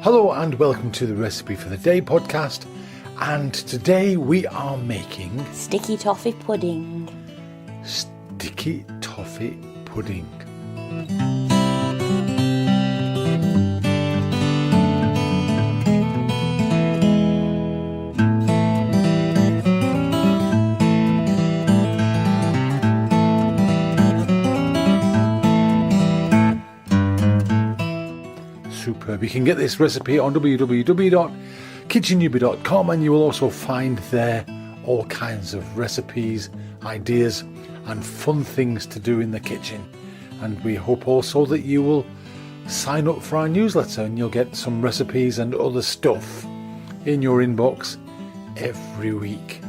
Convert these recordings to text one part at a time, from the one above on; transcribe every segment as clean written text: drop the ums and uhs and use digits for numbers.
Hello and welcome to the Recipe for the Day podcast, and today we are making sticky toffee pudding. Sticky toffee pudding. Superb. You can get this recipe on www.kitchennewbie.com, and you will also find there all kinds of recipes, ideas and fun things to do in the kitchen. And we hope also that you will sign up for our newsletter and you'll get some recipes and other stuff in your inbox every week.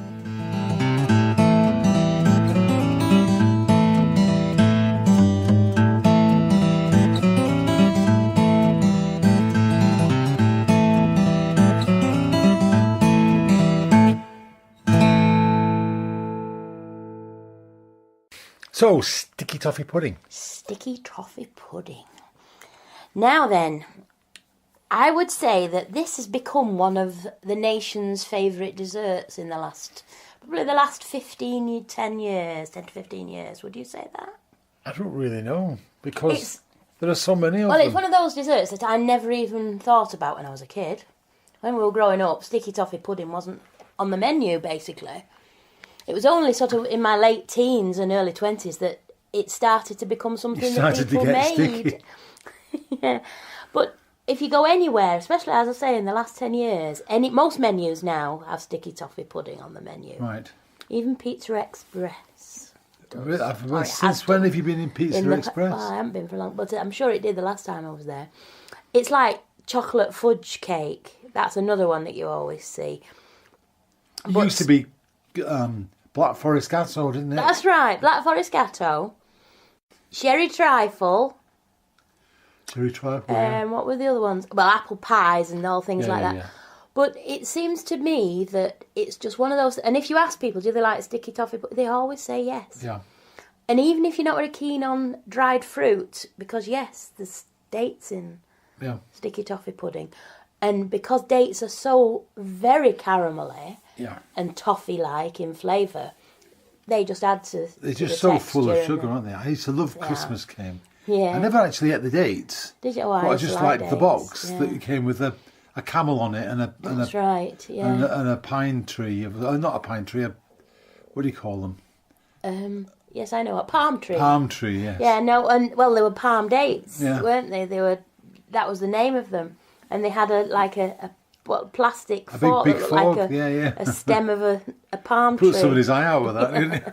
So, sticky toffee pudding. Sticky toffee pudding. Now then, I would say that this has become one of the nation's favourite desserts in probably the last 10 to 15 years. Would you say that? I don't really know, because there are so many of them. Well, it's one of those desserts that I never even thought about when I was a kid. When we were growing up, sticky toffee pudding wasn't on the menu, basically. It was only sort of in my late teens and early 20s that it started to become something that people made. Sticky. Yeah. But if you go anywhere, especially, as I say, in the last 10 years, most menus now have sticky toffee pudding on the menu. Right. Even Pizza Express. Since when have you been in Pizza Express? Well, I haven't been for long, but I'm sure it did the last time I was there. It's like chocolate fudge cake. That's another one that you always see. It used to be Black Forest Gatto, didn't it? That's right, Black Forest Gatto, Sherry Trifle. Sherry Trifle, yeah. What were the other ones? Well, apple pies and all things like that. Yeah. But it seems to me that it's just one of those... And if you ask people, do they like sticky toffee? They always say yes. Yeah. And even if you're not very keen on dried fruit, because yes, there's dates in sticky toffee pudding. And because dates are so very caramelly... Yeah. And toffee-like in flavour, they just add to They're just so full of sugar, aren't they? I used to love Christmas cake. Yeah. I never actually ate the dates. Did you? But I just liked the box that came with a camel on it and a pine tree. Not a pine tree. What do you call them? Yes, I know, a palm tree. Palm tree, yes. Yeah, no, and they were palm dates, weren't they? That was the name of them, and they had a plastic fork, big fork, like a stem of a palm tree. Put somebody's eye out with that, didn't it?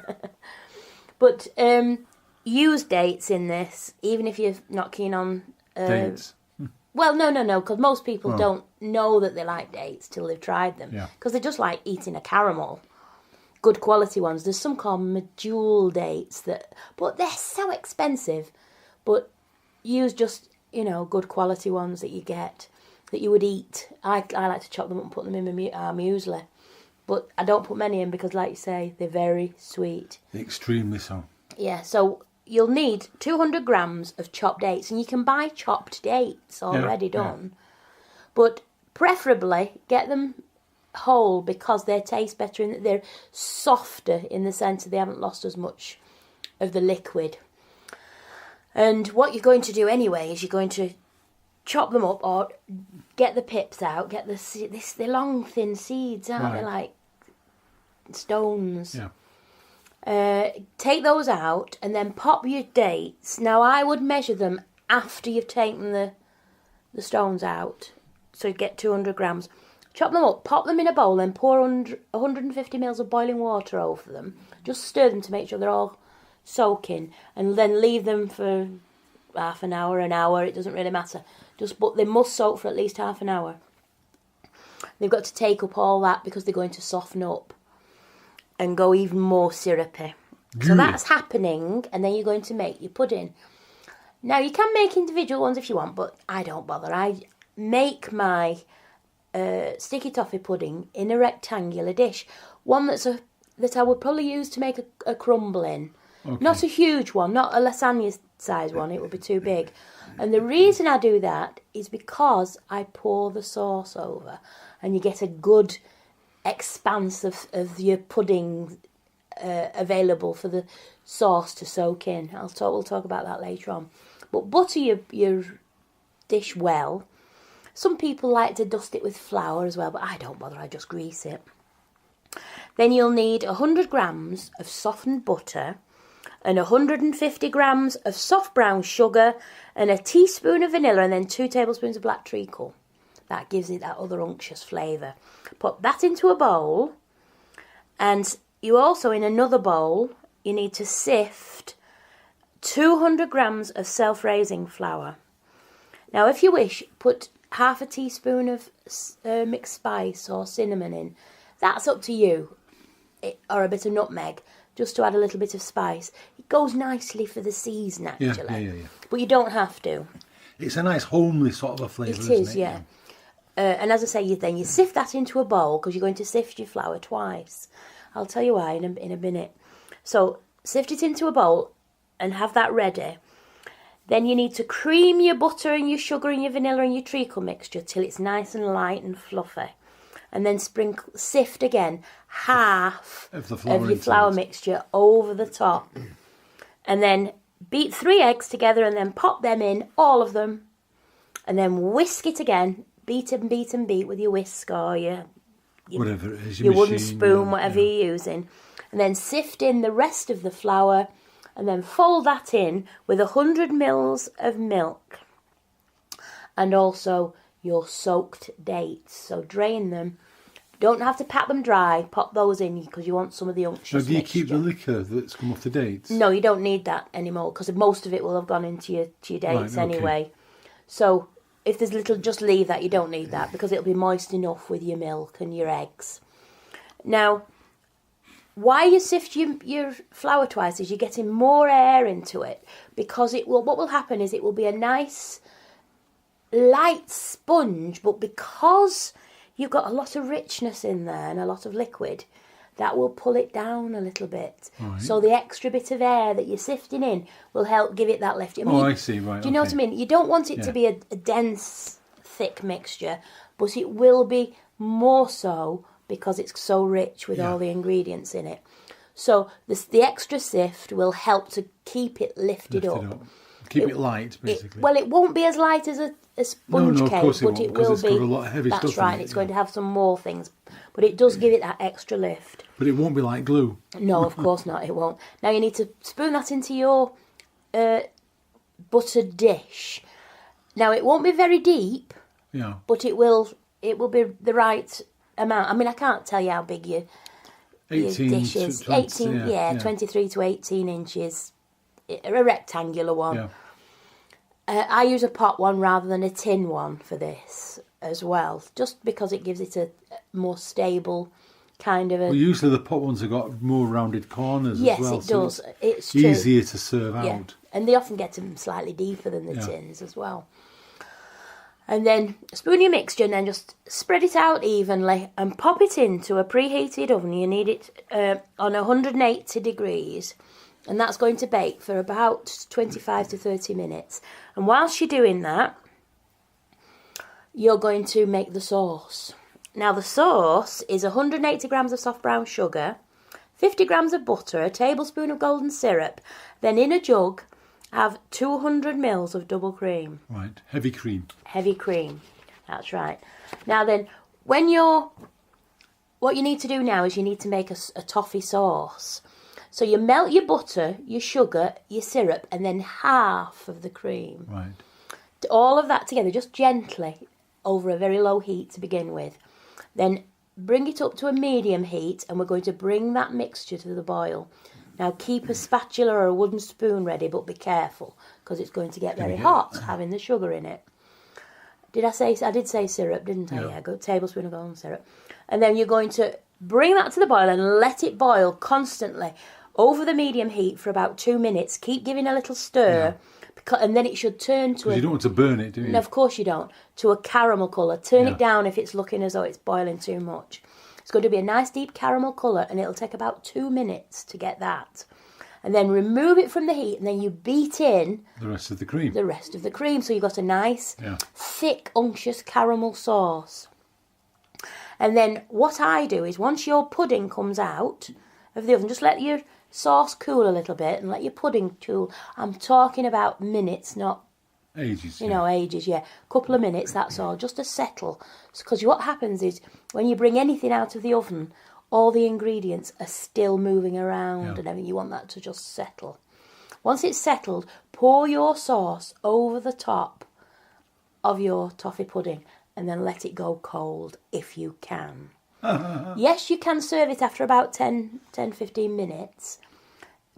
But use dates in this, even if you're not keen on... dates? Well, no, because most people don't know that they like dates till they've tried them. Because they're just like eating a caramel. Good quality ones. There's some called medjool dates, but they're so expensive. But use just, good quality ones that you get, that you would eat. I like to chop them up and put them in our muesli. But I don't put many in because, like you say, they're very sweet. Extremely so. Yeah, so you'll need 200 grams of chopped dates. And you can buy chopped dates already done. But preferably get them whole because they taste better and they're softer in the sense that they haven't lost as much of the liquid. And what you're going to do anyway is you're going to chop them up or get the pips out, get the long thin seeds, aren't they, like stones? Yeah. Take those out and then pop your dates. Now I would measure them after you've taken the stones out. So you get 200 grams. Chop them up, pop them in a bowl, then pour 150 ml of boiling water over them. Just stir them to make sure they're all soaking, and then leave them for half an hour, it doesn't really matter. But they must soak for at least half an hour. They've got to take up all that because they're going to soften up and go even more syrupy. So that's happening, and then you're going to make your pudding. Now, you can make individual ones if you want, but I don't bother. I make my sticky toffee pudding in a rectangular dish. One that I would probably use to make a crumble in. Okay. Not a huge one, not a lasagna size one, it would be too big. And the reason I do that is because I pour the sauce over and you get a good expanse of your pudding available for the sauce to soak in. We'll talk about that later on. But butter your dish well. Some people like to dust it with flour as well, but I don't bother, I just grease it. Then you'll need 100 grams of softened butter and 150 grams of soft brown sugar and a teaspoon of vanilla and then 2 tablespoons of black treacle. That gives it that other unctuous flavour. Put that into a bowl, and you also, in another bowl, you need to sift 200 grams of self-raising flour. Now, if you wish, put half a teaspoon of mixed spice or cinnamon in. That's up to you, or a bit of nutmeg, just to add a little bit of spice. It goes nicely for the season, actually. Yeah. But you don't have to. It's a nice homely sort of a flavour, isn't it? It is, yeah. And as I say, then you sift that into a bowl because you're going to sift your flour twice. I'll tell you why in a minute. So sift it into a bowl and have that ready. Then you need to cream your butter and your sugar and your vanilla and your treacle mixture till it's nice and light and fluffy. And then sift again half of your flour mixture over the top. And then beat 3 eggs together and then pop them in, all of them. And then whisk it again. Beat and beat and beat with your whisk or your whatever it is, your wooden spoon, whatever you're using. And then sift in the rest of the flour and then fold that in with 100 mils of milk. And also your soaked dates. So drain them. Don't have to pat them dry. Pop those in because you want some of the unctuous Now, do you mixture. keep the liquor that's come off the dates? No, you don't need that anymore because most of it will have gone into your dates anyway. So if there's little, just leave that. You don't need that because it'll be moist enough with your milk and your eggs. Now, why you sift your flour twice is you're getting more air into it because what will happen is it will be a nice light sponge, but because you've got a lot of richness in there and a lot of liquid, that will pull it down a little bit. Right. So the extra bit of air that you're sifting in will help give it that lift. I see, right. Do you know what I mean? You don't want it to be a dense, thick mixture, but it will be more so because it's so rich with all the ingredients in it. So the extra sift will help to keep it lifted up. Keep it light, basically. It won't be as light as a sponge cake, but it will be. Got a lot of heavy that's stuff right. in it, It's going to have some more things, but it does give it that extra lift. But it won't be like glue. No, of course not. It won't. Now you need to spoon that into your buttered dish. Now it won't be very deep. Yeah. But it will be the right amount. I mean, I can't tell you how big your dish is. 23 to 18 inches. A rectangular one. Yeah. I use a pot one rather than a tin one for this as well, just because it gives it a more stable kind of a... Well, usually the pot ones have got more rounded corners as well. Yes, it does. So it's true. Easier to serve out. And they often get them slightly deeper than the tins as well. And then spoon your mixture and then just spread it out evenly and pop it into a preheated oven. You need it on 180 degrees. And that's going to bake for about 25 to 30 minutes. And whilst you're doing that, you're going to make the sauce. Now the sauce is 180 grams of soft brown sugar, 50 grams of butter, a tablespoon of golden syrup. Then in a jug, have 200 mils of double cream. Right, heavy cream. Heavy cream, that's right. Now then, what you need to do now is you need to make a toffee sauce. So you melt your butter, your sugar, your syrup, and then half of the cream. Right. All of that together, just gently, over a very low heat to begin with. Then bring it up to a medium heat, and we're going to bring that mixture to the boil. Now keep a spatula or a wooden spoon ready, but be careful, because it's going to get very hot, having the sugar in it. I did say syrup, didn't I? Yeah, a good tablespoon of golden syrup. And then you're going to bring that to the boil and let it boil constantly over the medium heat for about 2 minutes. Keep giving a little stir, and then it should turn to you don't want to burn it, do you? No, of course you don't. To a caramel colour. Turn it down if it's looking as though it's boiling too much. It's going to be a nice deep caramel colour, and it'll take about 2 minutes to get that. and then remove it from the heat, and then you beat in The rest of the cream. So you've got a nice, thick, unctuous caramel sauce. And then what I do is, once your pudding comes out of the oven, just let your sauce cool a little bit and let your pudding cool. I'm talking about minutes, not ages. Ages, yeah. Couple of minutes, that's all, just to settle. Because what happens is, when you bring anything out of the oven, all the ingredients are still moving around and everything. You want that to just settle. Once it's settled, pour your sauce over the top of your toffee pudding and then let it go cold if you can. Yes, you can serve it after about 10-15 minutes.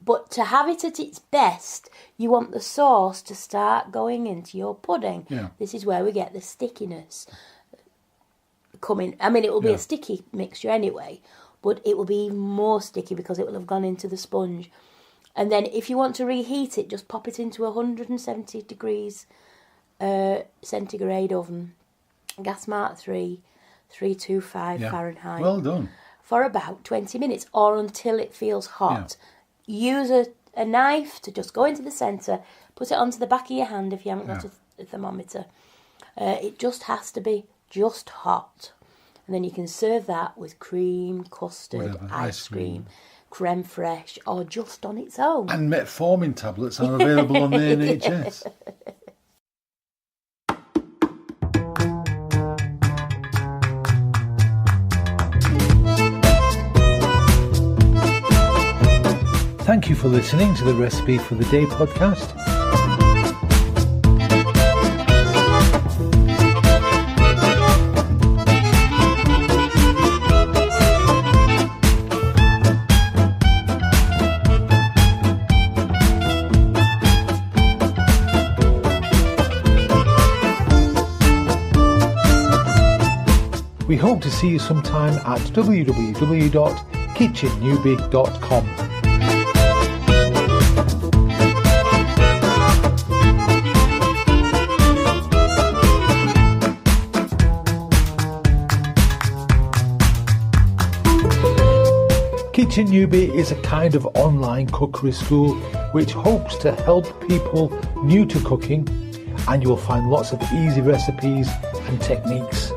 But to have it at its best, you want the sauce to start going into your pudding. Yeah. This is where we get the stickiness coming. I mean, it will be a sticky mixture anyway, but it will be even more sticky because it will have gone into the sponge. And then if you want to reheat it, just pop it into 170 degrees centigrade oven, gas mark 325 Fahrenheit. Well done. For about 20 minutes or until it feels hot. Use a knife to just go into the centre, put it onto the back of your hand if you haven't got a thermometer. It just has to be just hot. And then you can serve that with cream, custard, ice cream, creme fraiche, or just on its own. And metformin tablets are available on the NHS. Thank you for listening to the Recipe for the Day podcast. We hope to see you sometime at www.kitchennewbie.com. Kitchen Newbie is a kind of online cookery school which hopes to help people new to cooking, and you will find lots of easy recipes and techniques.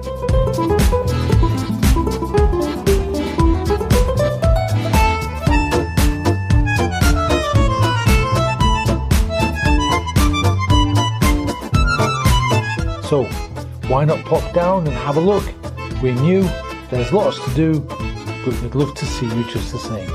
So, why not pop down and have a look? We're new, there's lots to do, but we'd love to see you just the same.